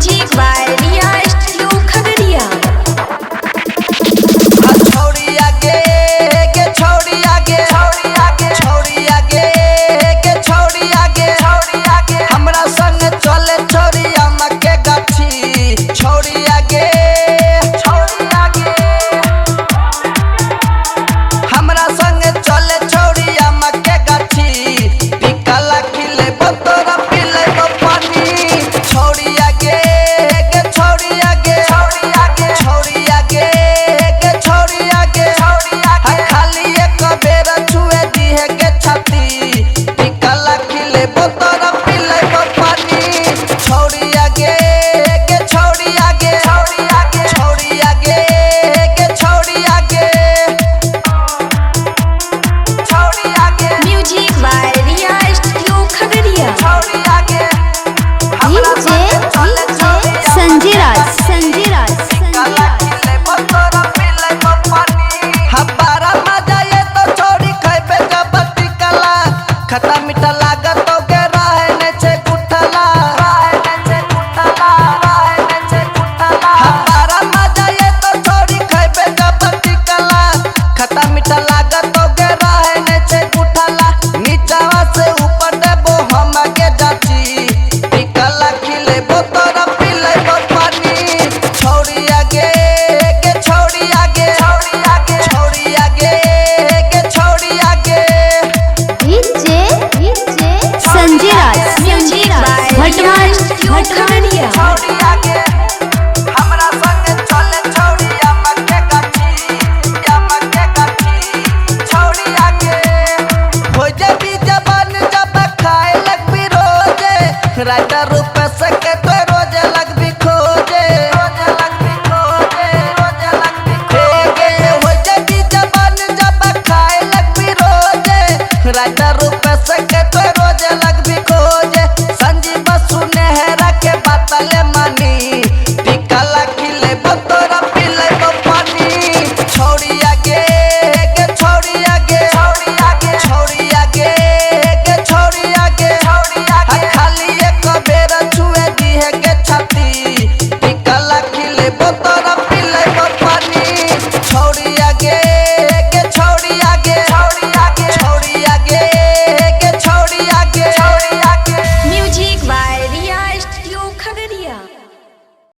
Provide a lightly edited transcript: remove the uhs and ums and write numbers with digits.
Music by Riya studio Khagaria. छोड़ी आगे के छोड़ी आगे छोड़ी आगे छोड़ी आगे के छोड़ी आगे छोड़ी आगे हमरा संग चले छोड़ी अम्मा के गाछी छोड़ी आगे छोड़ी आगे हमरा संग चले छोड़ी अम्मा के गाछी पिकला खिले बतोरा पिले पानी छोड़ी आगे के छोड़ी आगे छोड़ी आगे छोड़ी आगे के छोड़ी आगे छोड़ी आगे खाली एक बेर छुए दिहे के छाती पिकला खिले बतोरा पिले पानी छोड़ी आगे के छोड़ी आगे छोड़ी आगे छोड़ी आगे के छोड़ी आगे छोड़ी आगे music by Riya studio Khagaria. छोड़ी आगे हमरा संग चले छोड़ी संजय राज काला खिले बतोरा पिले पानी हबारा मजा ये तो छोड़ी खइबे जब टिकला खट्टा मीठा लागत तो के रहने छे गुठला रहने छे गुठला रहने छे गुठला हबारा मजा ये तो छोड़ी खइबे जब टिकला खट्टा मीठा लागत तो के रहने छे गुठला नीचावा से ऊपर देबो हम के जाची टिकला खिले बतोरा पिले पानी छोड़ी आगे के छोड़ी आगे छोड़ी आगे छोड़ी आगे के छोड़ी आगे Sanjay Raj music by Riya studio Khagaria. छोड़ी आगे हमरा संग चले छोड़ी अम्मा के गाछी छोड़ी आगे हो जबी जबान जब खाए लगबी रोजे राजा रूप से के तो रोजे लगबी खोजे रोजे लगबी खोजे रोजे लगबी खोजे हो जबी जबान जब खाए लगबी रोजे राजा रूप